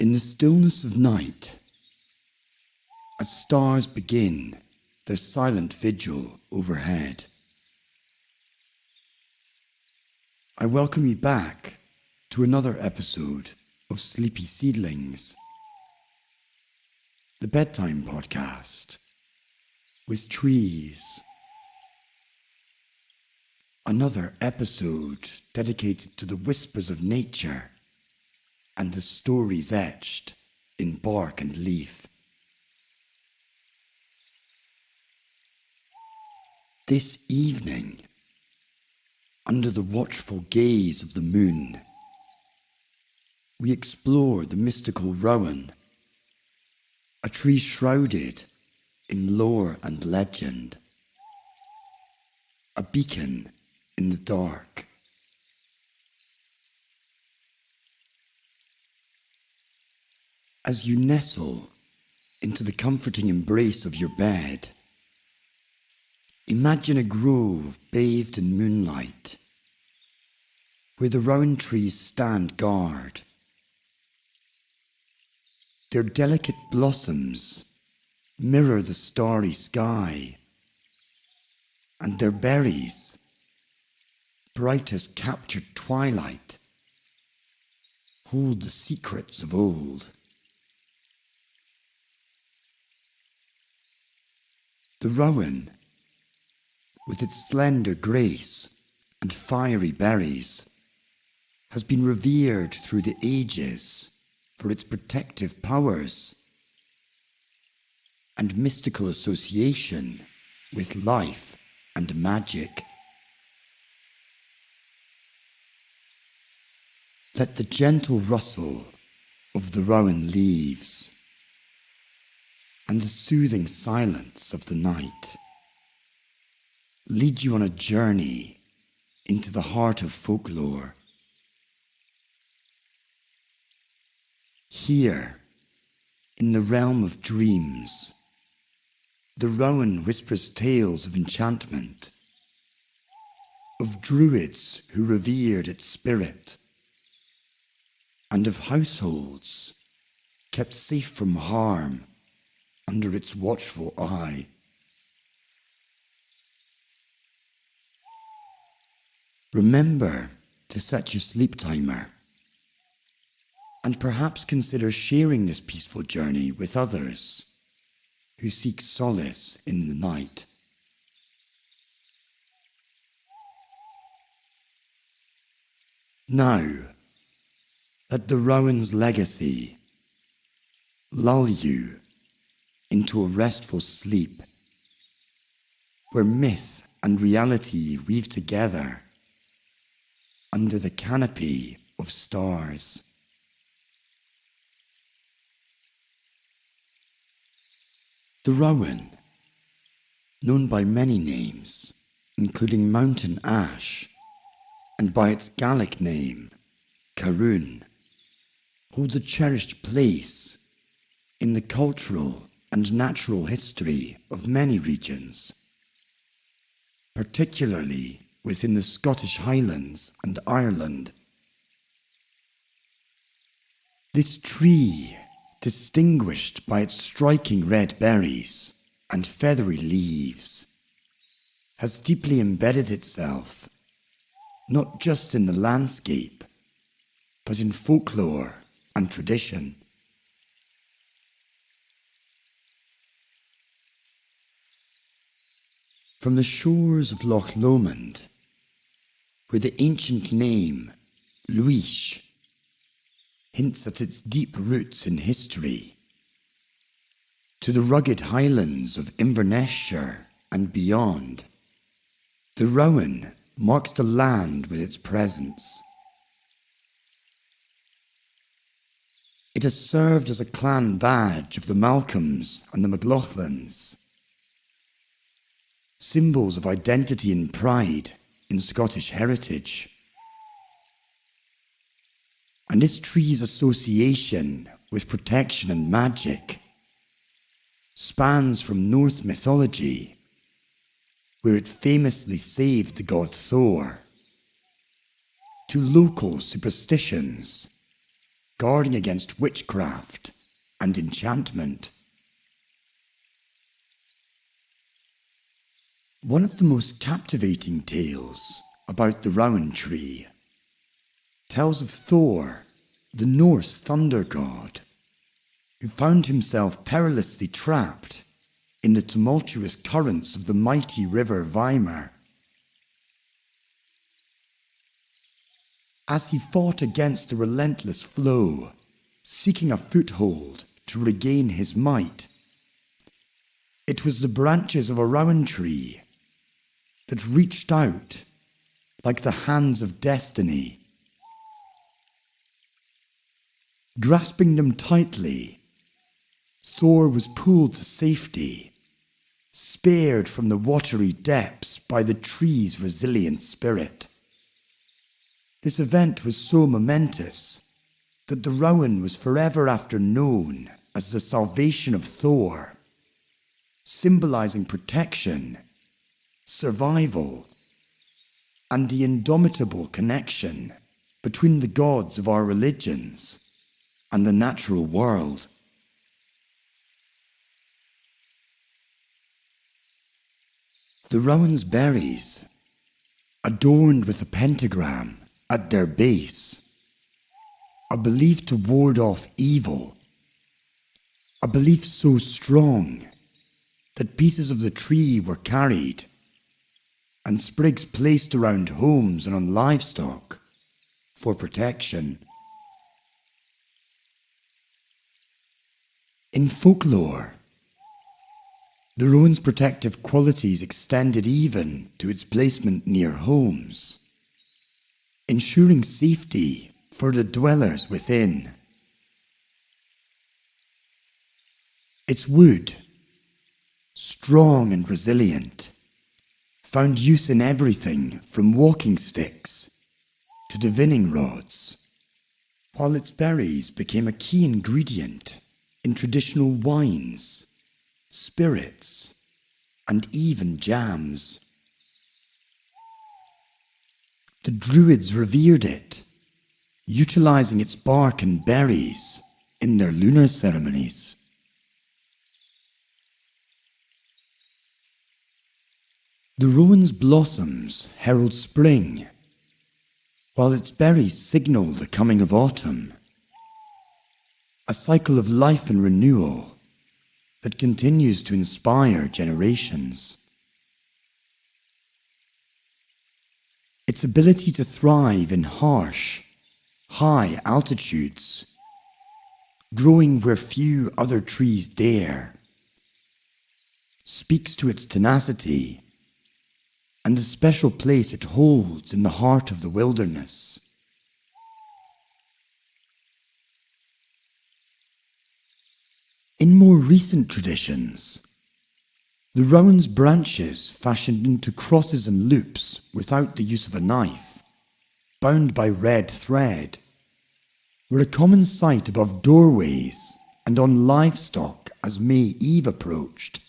In the stillness of night, as stars begin their silent vigil overhead, I welcome you back to another episode of Sleepy Seedlings, the bedtime podcast with trees. Another episode dedicated to the whispers of nature and the stories etched in bark and leaf. This evening, under the watchful gaze of the moon, we explore the Mystical Rowan, a tree shrouded in lore and legend, a beacon in the dark. As you nestle into the comforting embrace of your bed, imagine a grove bathed in moonlight, where the rowan trees stand guard. Their delicate blossoms mirror the starry sky, and their berries, bright as captured twilight, hold the secrets of old. The rowan, with its slender grace and fiery berries, has been revered through the ages for its protective powers and mystical association with life and magic. Let the gentle rustle of the rowan leaves and the soothing silence of the night lead you on a journey into the heart of folklore. Here, in the realm of dreams, the rowan whispers tales of enchantment, of druids who revered its spirit, and of households kept safe from harm under its watchful eye. Remember to set your sleep timer, and perhaps consider sharing this peaceful journey with others who seek solace in the night. Now, let the rowan's legacy lull you into a restful sleep, where myth and reality weave together under the canopy of stars. The rowan, known by many names, including mountain ash, and by its Gaelic name, Caroon, holds a cherished place in the cultural and natural history of many regions, particularly within the Scottish Highlands and Ireland. This tree, distinguished by its striking red berries and feathery leaves, has deeply embedded itself not just in the landscape, but in folklore and tradition. From the shores of Loch Lomond, where the ancient name Luis hints at its deep roots in history, to the rugged highlands of Inverness-shire and beyond, the rowan marks the land with its presence. It has served as a clan badge of the Malcolms and the McLaughlins, symbols of identity and pride in Scottish heritage. And this tree's association with protection and magic spans from Norse mythology, where it famously saved the god Thor, to local superstitions guarding against witchcraft and enchantment. One of the most captivating tales about the Rowan tree tells of Thor, the Norse thunder god, who found himself perilously trapped in the tumultuous currents of the mighty river Weimar. As he fought against the relentless flow, seeking a foothold to regain his might, it was the branches of a rowan tree that reached out like the hands of destiny. Grasping them tightly, Thor was pulled to safety, spared from the watery depths by the tree's resilient spirit. This event was so momentous that the Rowan was forever after known as the salvation of Thor, symbolizing protection, survival, and the indomitable connection between the gods of our religions and the natural world. The Rowan's berries, adorned with a pentagram at their base, are believed to ward off evil, a belief so strong that pieces of the tree were carried and sprigs placed around homes and on livestock for protection. In folklore, the rowan's protective qualities extended even to its placement near homes, ensuring safety for the dwellers within. Its wood, strong and resilient, found use in everything from walking sticks to divining rods, while its berries became a key ingredient in traditional wines, spirits, and even jams. The Druids revered it, utilizing its bark and berries in their lunar ceremonies. The rowan's blossoms herald spring, while its berries signal the coming of autumn, a cycle of life and renewal that continues to inspire generations. Its ability to thrive in harsh, high altitudes, growing where few other trees dare, speaks to its tenacity and the special place it holds in the heart of the wilderness. In more recent traditions, the rowan's branches fashioned into crosses and loops without the use of a knife, bound by red thread, were a common sight above doorways and on livestock as May Eve approached,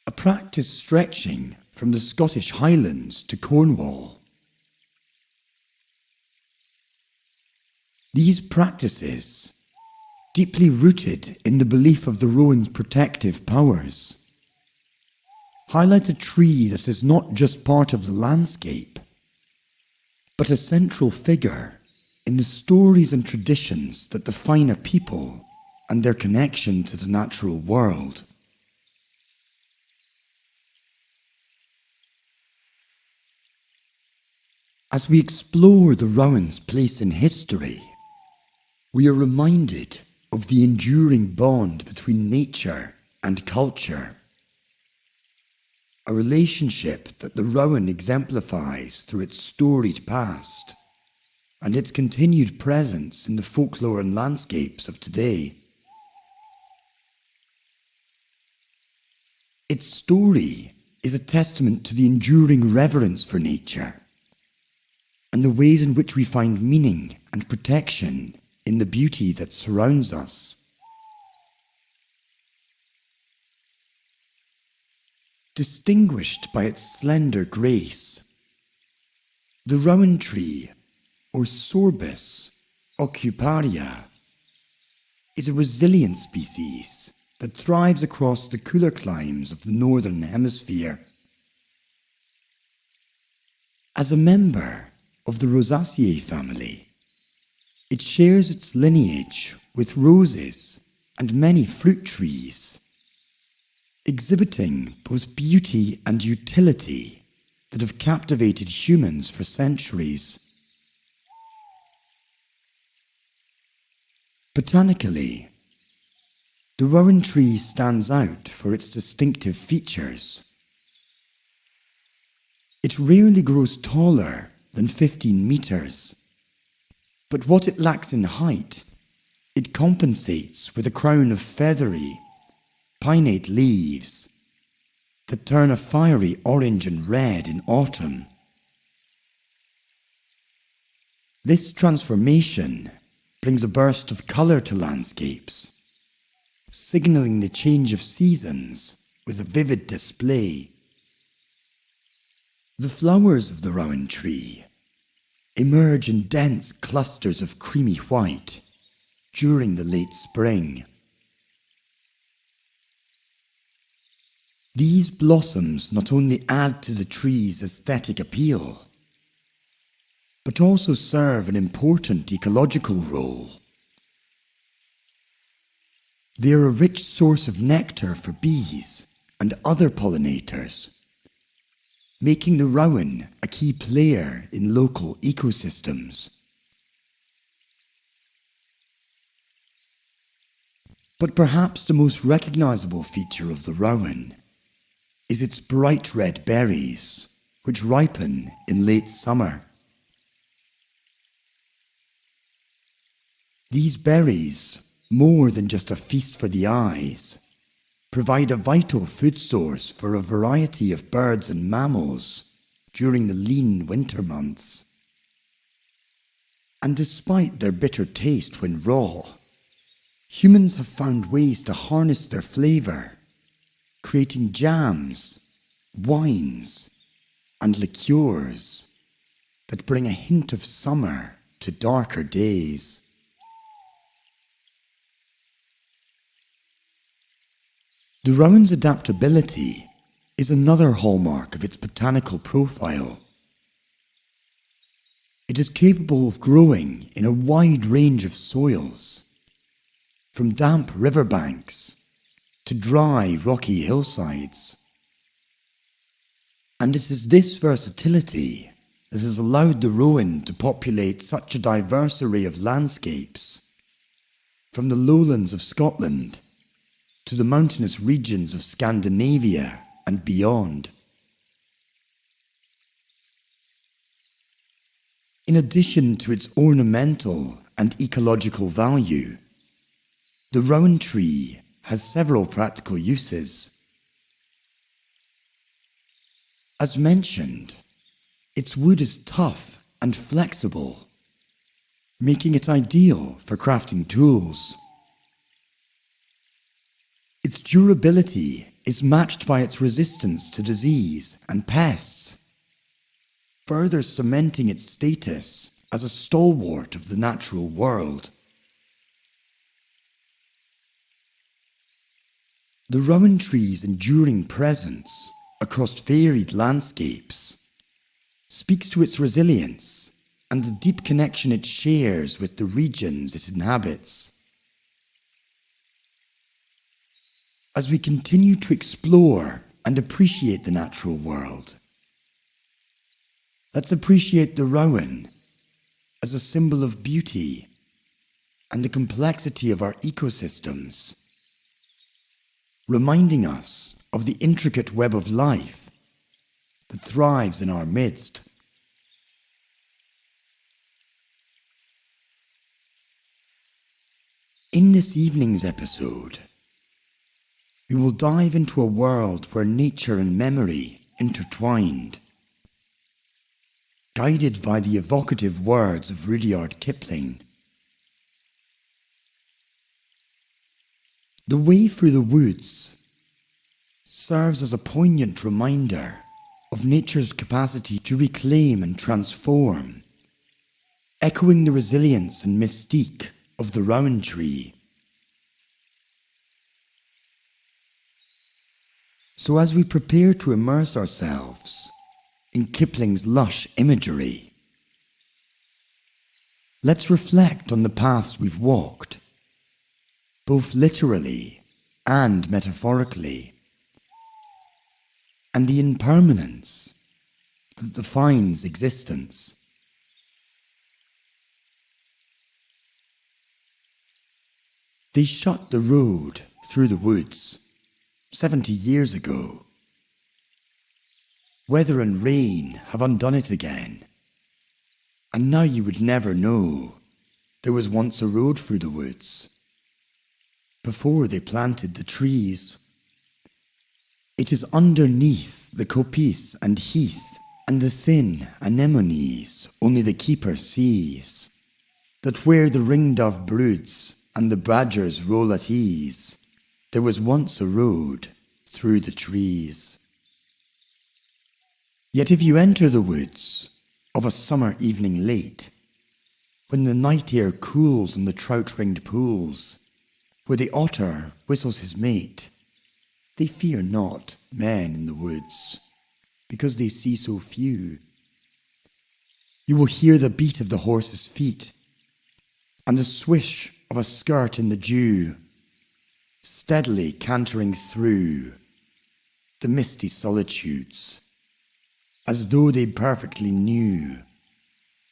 a practice stretching from the Scottish Highlands to Cornwall. These practices, deeply rooted in the belief of the rowan's protective powers, highlight a tree that is not just part of the landscape, but a central figure in the stories and traditions that define a people and their connection to the natural world. As we explore the rowan's place in history, we are reminded of the enduring bond between nature and culture, a relationship that the rowan exemplifies through its storied past and its continued presence in the folklore and landscapes of today. Its story is a testament to the enduring reverence for nature and the ways in which we find meaning and protection in the beauty that surrounds us. Distinguished by its slender grace, the rowan tree, or sorbus Occuparia, is a resilient species that thrives across the cooler climes of the northern hemisphere. As a member of the Rosaceae family, it shares its lineage with roses and many fruit trees, exhibiting both beauty and utility that have captivated humans for centuries. Botanically, the rowan tree stands out for its distinctive features. It rarely grows taller than 15 meters, but what it lacks in height, it compensates with a crown of feathery, pinnate leaves that turn a fiery orange and red in autumn. This transformation brings a burst of colour to landscapes, signalling the change of seasons with a vivid display. The flowers of the rowan tree emerge in dense clusters of creamy white during the late spring. These blossoms not only add to the tree's aesthetic appeal, but also serve an important ecological role. They are a rich source of nectar for bees and other pollinators, making the rowan a key player in local ecosystems. But perhaps the most recognizable feature of the rowan is its bright red berries, which ripen in late summer. These berries, more than just a feast for the eyes, provide a vital food source for a variety of birds and mammals during the lean winter months. And despite their bitter taste when raw, humans have found ways to harness their flavour, creating jams, wines, and liqueurs that bring a hint of summer to darker days. The rowan's adaptability is another hallmark of its botanical profile. It is capable of growing in a wide range of soils, from damp riverbanks to dry, rocky hillsides. And it is this versatility that has allowed the rowan to populate such a diverse array of landscapes, from the lowlands of Scotland to the mountainous regions of Scandinavia and beyond. In addition to its ornamental and ecological value, the rowan tree has several practical uses. As mentioned, its wood is tough and flexible, making it ideal for crafting tools. Its durability is matched by its resistance to disease and pests, further cementing its status as a stalwart of the natural world. The rowan tree's enduring presence across varied landscapes speaks to its resilience and the deep connection it shares with the regions it inhabits. As we continue to explore and appreciate the natural world, let's appreciate the rowan as a symbol of beauty and the complexity of our ecosystems, reminding us of the intricate web of life that thrives in our midst. In this evening's episode, we will dive into a world where nature and memory intertwined, guided by the evocative words of Rudyard Kipling. The way through the woods serves as a poignant reminder of nature's capacity to reclaim and transform, echoing the resilience and mystique of the rowan tree. So as we prepare to immerse ourselves in Kipling's lush imagery, let's reflect on the paths we've walked, both literally and metaphorically, and the impermanence that defines existence. They shut the road through the woods 70 years ago. Weather and rain have undone it again, and now you would never know there was once a road through the woods before they planted the trees. It is underneath the coppice and heath and the thin anemones only the keeper sees, that where the ringdove broods and the badgers roll at ease, there was once a road through the trees. Yet if you enter the woods of a summer evening late, when the night air cools on the trout-ringed pools, where the otter whistles his mate, they fear not men in the woods, because they see so few. You will hear the beat of the horse's feet, and the swish of a skirt in the dew, steadily cantering through the misty solitudes, as though they perfectly knew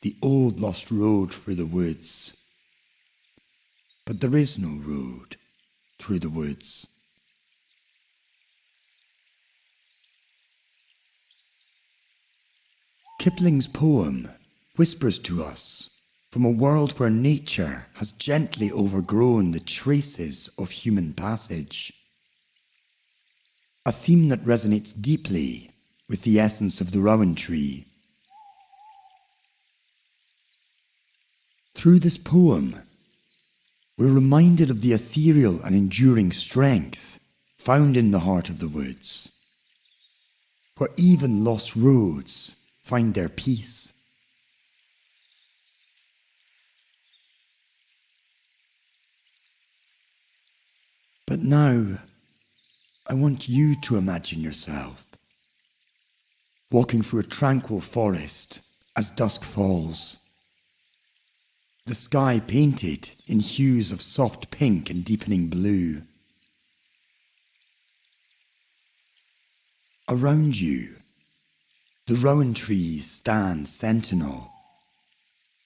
the old lost road through the woods. But there is no road through the woods. Kipling's poem whispers to us from a world where nature has gently overgrown the traces of human passage. A theme that resonates deeply with the essence of the rowan tree. Through this poem, we're reminded of the ethereal and enduring strength found in the heart of the woods, where even lost roads find their peace. But now, I want you to imagine yourself walking through a tranquil forest as dusk falls, the sky painted in hues of soft pink and deepening blue. Around you, the rowan trees stand sentinel,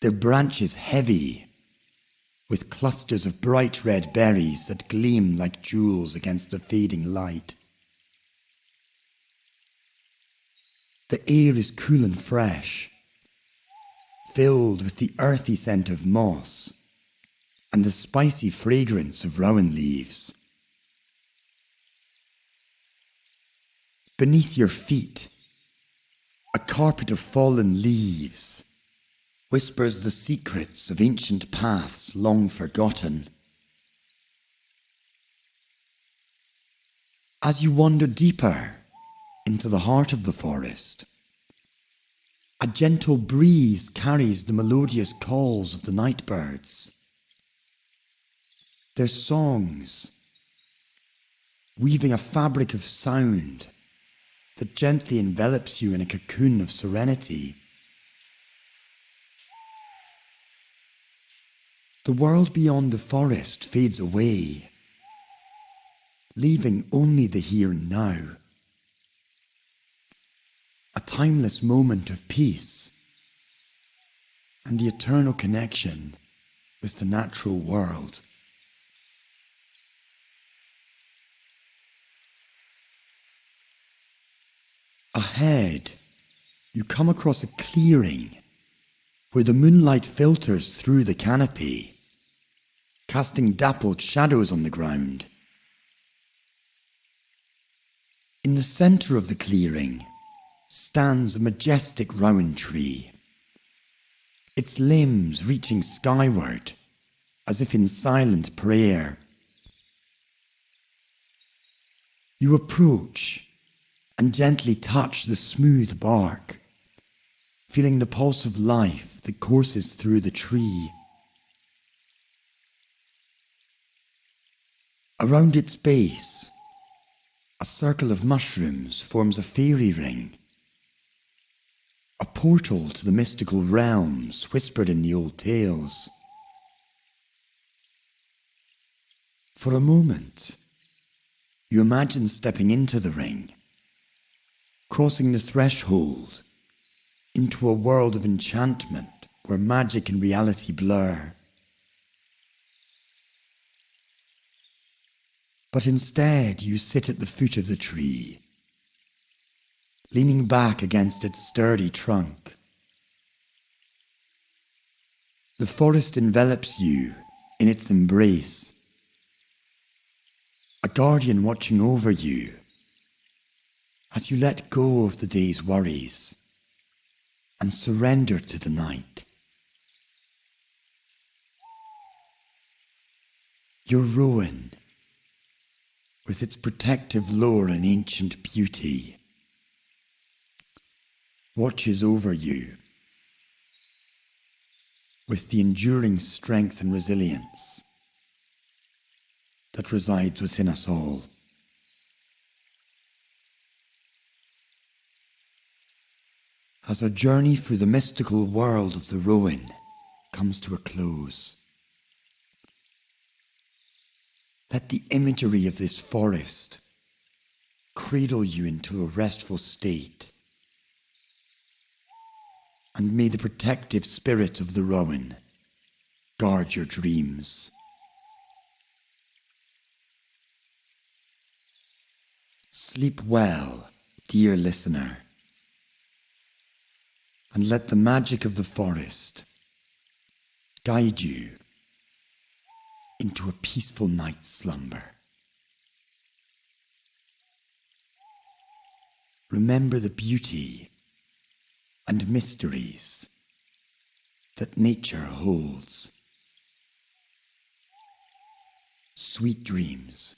their branches heavy with clusters of bright red berries that gleam like jewels against the fading light. The air is cool and fresh, filled with the earthy scent of moss and the spicy fragrance of rowan leaves. Beneath your feet, a carpet of fallen leaves whispers the secrets of ancient paths long forgotten. As you wander deeper into the heart of the forest, a gentle breeze carries the melodious calls of the night birds. Their songs, weaving a fabric of sound that gently envelops you in a cocoon of serenity. The world beyond the forest fades away, leaving only the here and now. A timeless moment of peace and the eternal connection with the natural world. Ahead, you come across a clearing where the moonlight filters through the canopy, casting dappled shadows on the ground. In the center of the clearing stands a majestic rowan tree, its limbs reaching skyward as if in silent prayer. You approach and gently touch the smooth bark, feeling the pulse of life that courses through the tree. Around its base, a circle of mushrooms forms a fairy ring, a portal to the mystical realms whispered in the old tales. For a moment, you imagine stepping into the ring, crossing the threshold into a world of enchantment where magic and reality blur. But instead, you sit at the foot of the tree, leaning back against its sturdy trunk. The forest envelops you in its embrace, a guardian watching over you as you let go of the day's worries and surrender to the night. Your Rowan, with its protective lore and ancient beauty, watches over you with the enduring strength and resilience that resides within us all. As our journey through the mystical world of the Rowan comes to a close, let the imagery of this forest cradle you into a restful state, and may the protective spirit of the Rowan guard your dreams. Sleep well, dear listener, and let the magic of the forest guide you into a peaceful night's slumber. Remember the beauty and mysteries that nature holds. Sweet dreams.